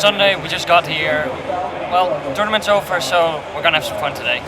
Sunday, we just got here. Well, the tournament's over, so we're gonna have some fun today.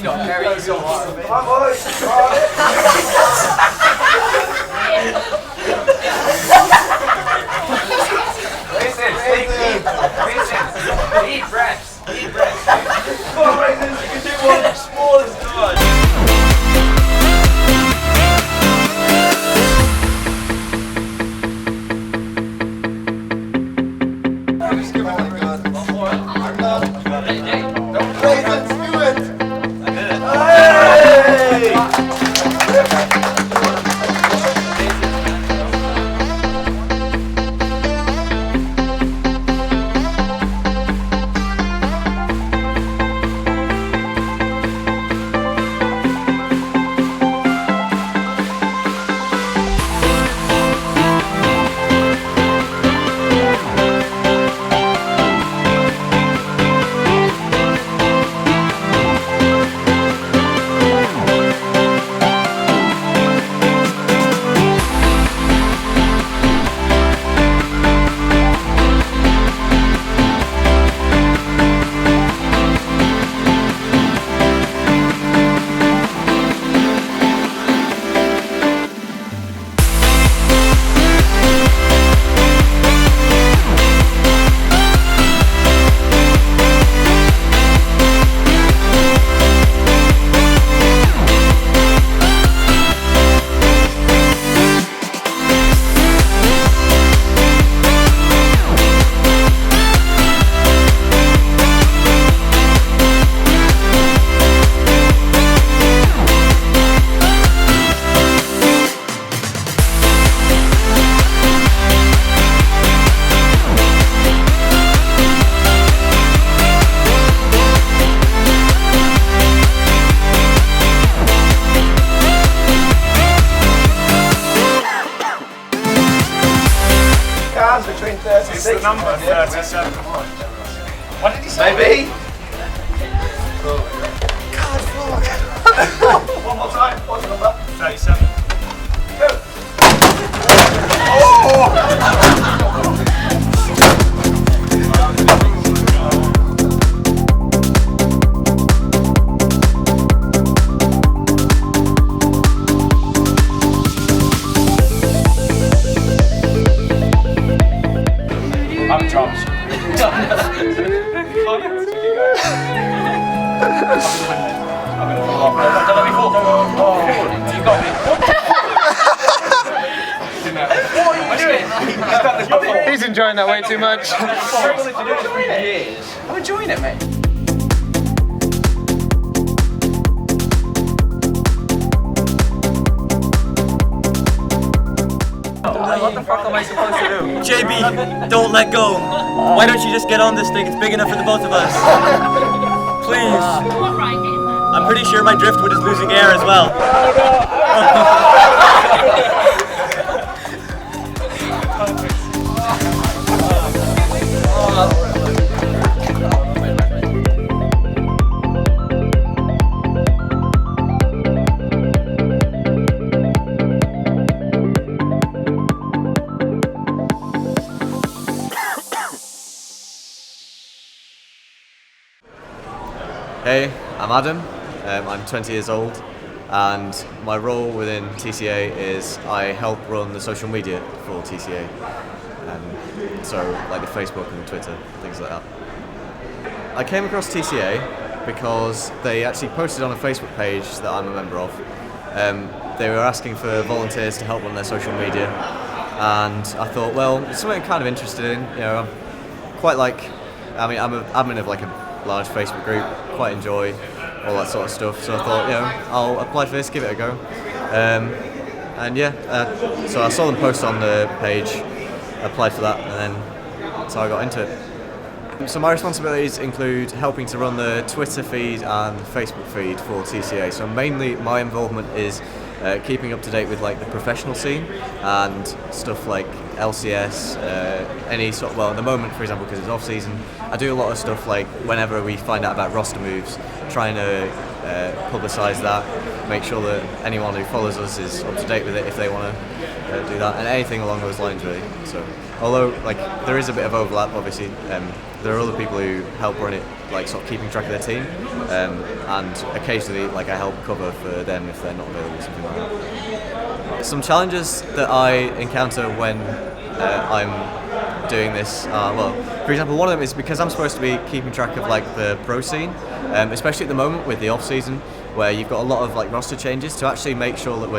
Not carry so hard. Deep breaths. Deep breaths. Come on, Mason, you can do one as small as God. Between 36 it's the number 37. What did he say? Maybe. God, fuck. One more time. What's the number? 37. Go. Oh! I'm Thomas. enjoying that way too much. I've wanted to do this for years. I'm enjoying it, mate. What the fuck am I supposed to do? JB, don't let go. Why don't you just get on this thing? It's big enough for the both of us. Please. I'm pretty sure my driftwood is losing air as well. Hey, I'm Adam. I'm 20 years old, and my role within TCA is I help run the social media for TCA. So, like the Facebook and Twitter, things like that. I came across TCA because they actually posted on a Facebook page that I'm a member of. They were asking for volunteers to help run their social media, and I thought, well, it's something I'm kind of interested in. You know, I'm quite like, I'm an admin of like a large Facebook group, quite enjoy all that sort of stuff, so I thought, you know, I'll apply for this, give it a go. And yeah, so I saw them post on the page, applied for that, and then so I got into it. So my responsibilities include helping to run the Twitter feed and Facebook feed for TCA. So mainly my involvement is keeping up to date with like the professional scene and stuff like LCS, any sort of, well at the moment for example because it's off season, I do a lot of stuff like whenever we find out about roster moves, trying to publicise that, make sure that anyone who follows us is up to date with it if they want to do that, and anything along those lines really. So although like there is a bit of overlap obviously, there are other people who help run it, like sort of keeping track of their team, and occasionally like I help cover for them if they're not available, something like that. Some challenges that I encounter when I'm doing this are, well, for example, one of them is because I'm supposed to be keeping track of like the pro scene, especially at the moment with the off season where you've got a lot of like roster changes. To actually make sure that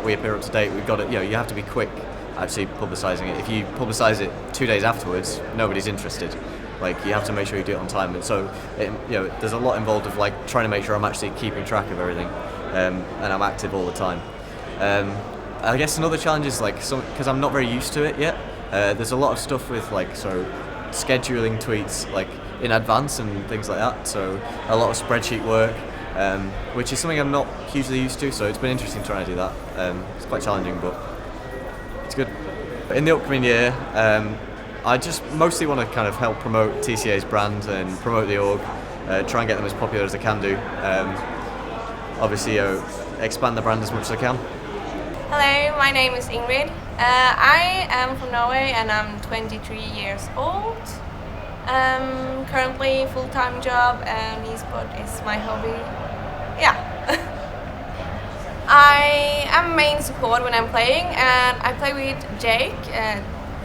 we appear up to date, we've got to, you know, you have to be quick actually publicising it. If you publicise it 2 days afterwards, nobody's interested. Like you have to make sure you do it on time, and so you know, there's a lot involved of like trying to make sure I'm actually keeping track of everything, and I'm active all the time. I guess another challenge is like because I'm not very used to it yet. There's a lot of stuff with like scheduling tweets like in advance and things like that. So a lot of spreadsheet work, which is something I'm not hugely used to. So it's been interesting trying to do that. It's quite challenging, but it's good. In the upcoming year, I just mostly want to kind of help promote TCA's brand and promote the org, try and get them as popular as I can do. Obviously, expand the brand as much as I can. Hello, my name is Ingrid. I am from Norway and I'm 23 years old. Currently full-time job and esport is my hobby. Yeah. I am main support when I'm playing, and I play with Jake,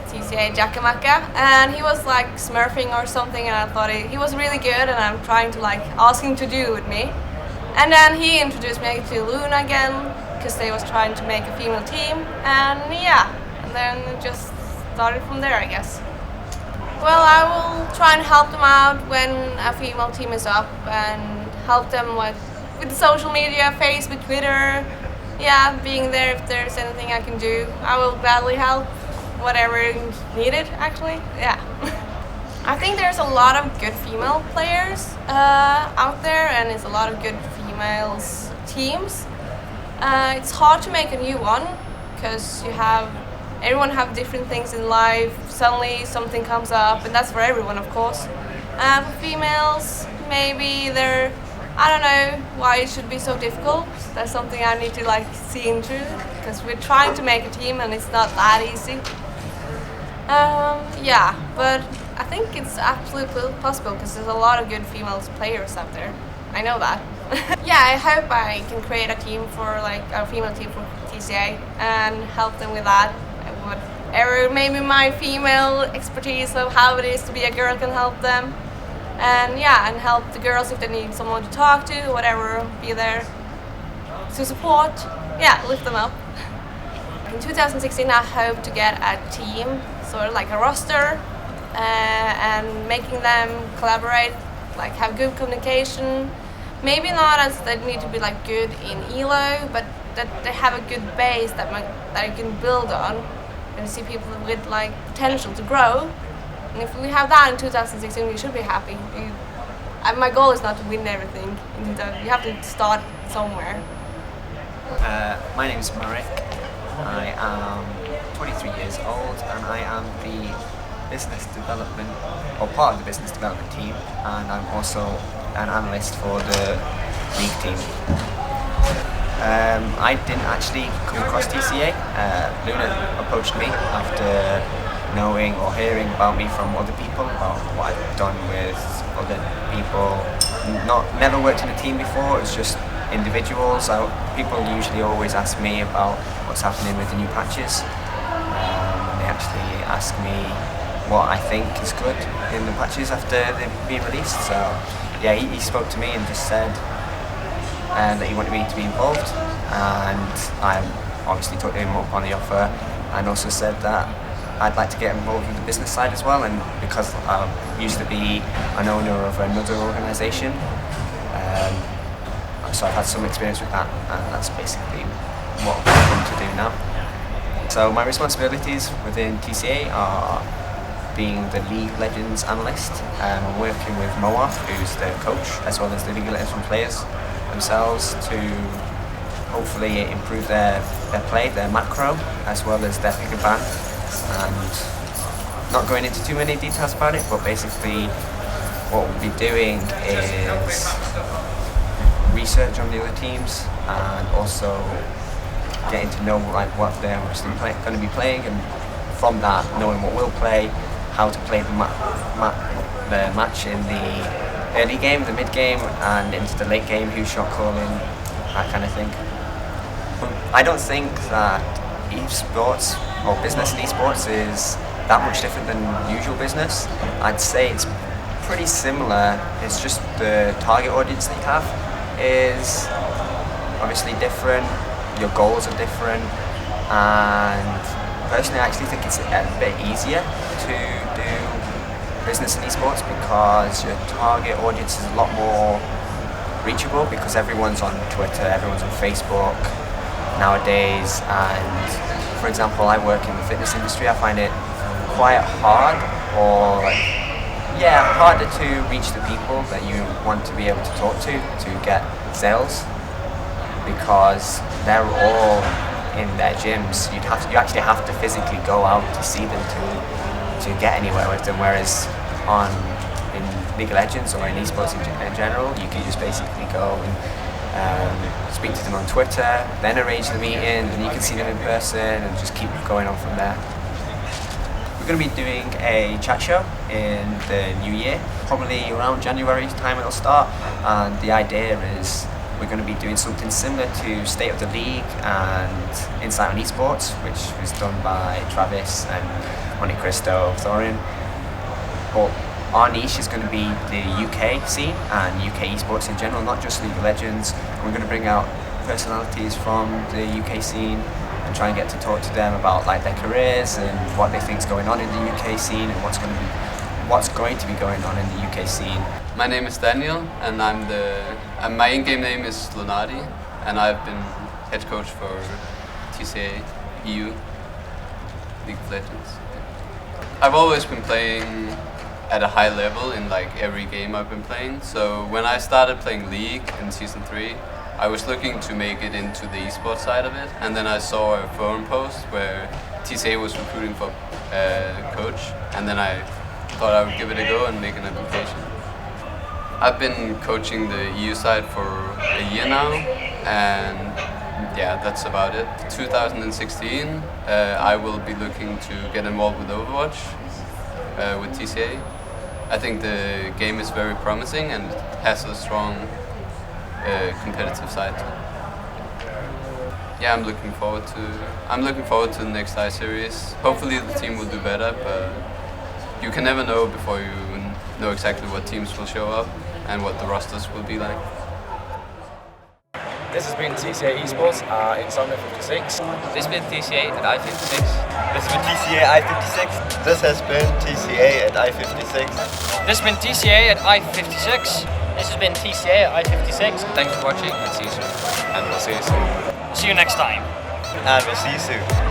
TCA Jackamacka, and he was like smurfing or something, and I thought he was really good, and I'm trying to like ask him to do it with me. And then he introduced me to Luna again, because they was trying to make a female team, and yeah, and then it just started from there, I guess. Well, I will try and help them out when a female team is up, and help them with the social media, Facebook, Twitter, yeah, being there if there's anything I can do. I will gladly help, whatever is needed, actually, yeah. I think there's a lot of good female players out there, and it's a lot of good females teams. It's hard to make a new one because everyone have different things in life. Suddenly something comes up, and that's for everyone, of course. For females, maybe I don't know why it should be so difficult. That's something I need to like see into, because we're trying to make a team and it's not that easy. Yeah, but I think it's absolutely possible because there's a lot of good female players out there. I know that. Yeah, I hope I can create a team for like a female team for TCA and help them with that. Whatever, maybe my female expertise of how it is to be a girl can help them. And yeah, and help the girls if they need someone to talk to, whatever, be there to support, yeah, lift them up. In 2016 I hope to get a team, sort of like a roster and making them collaborate, like have good communication. Maybe not as they need to be like good in ELO, but that they have a good base that you can build on and see people with like potential to grow. And if we have that in 2016, we should be happy. My goal is not to win everything. You have to start somewhere. My name is Marek. I am 23 years old and I am the business development, or part of the business development team, and I'm also an analyst for the league team. I didn't actually come across TCA. Luna approached me after knowing or hearing about me from other people, about what I've done with other people. Never worked in a team before, it's just individuals. People usually always ask me about what's happening with the new patches. They actually ask me what I think is good in the patches after they've been released. So yeah, he spoke to me and just said that he wanted me to be involved, and I obviously took him up on the offer and also said that I'd like to get involved with the business side as well, and because I used to be an owner of another organisation, so I've had some experience with that, and that's basically what I'm going to do now. So my responsibilities within TCA are being the League Legends analyst. I'm working with Moa, who's the coach, as well as the League Legends players themselves to hopefully improve their play, their macro, as well as their pick and ban. And not going into too many details about it, but basically what we'll be doing is research on the other teams and also getting to know like what they're going to be playing, and from that knowing what we'll play, how to play the match in the early game, the mid game, and into the late game, who's shot calling, that kind of thing. I don't think that esports or business in esports is that much different than usual business. I'd say it's pretty similar. It's just the target audience that you have is obviously different, your goals are different, and personally I actually think it's a bit easier to do business in esports because your target audience is a lot more reachable, because everyone's on Twitter, everyone's on Facebook nowadays, and for example I work in the fitness industry. I find it quite hard, or harder to reach the people that you want to be able to talk to get sales, because they're all in their gyms. You actually have to physically go out to see them to get anywhere with them, whereas in League of Legends or in esports in general, you can just basically go and speak to them on Twitter, then arrange the meeting, and you can see them in person and just keep going on from there. We're going to be doing a chat show in the new year, probably around January time it'll start, and the idea is we're going to be doing something similar to State of the League and Insight on Esports, which was done by Travis and Monte Cristo, Thorin. But our niche is going to be the UK scene and UK esports in general, not just League of Legends. And we're going to bring out personalities from the UK scene and try and get to talk to them about like their careers and what they think is going on in the UK scene and what's going to be going on in the UK scene. My name is Daniel, and my in-game name is Lunardi, and I've been head coach for TCA EU League of Legends. I've always been playing at a high level in like every game I've been playing. So when I started playing League in Season 3, I was looking to make it into the esports side of it, and then I saw a forum post where TCA was recruiting for a coach, and then I thought I would give it a go and make an application. I've been coaching the EU side for a year now, and yeah, that's about it. 2016, I will be looking to get involved with Overwatch with TCA. I think the game is very promising and has a strong competitive side. Yeah, I'm looking forward to the next I-Series. Hopefully the team will do better, but you can never know before you know exactly what teams will show up and what the rosters will be like. This has been TCA Esports in Summit 56. This has been TCA at i56. This has been TCA i56. This has been TCA at i56. This has been TCA at i56. This has been TCA at i56. Thanks for watching and see you soon. And we'll see you soon. See you next time. And we'll see you soon.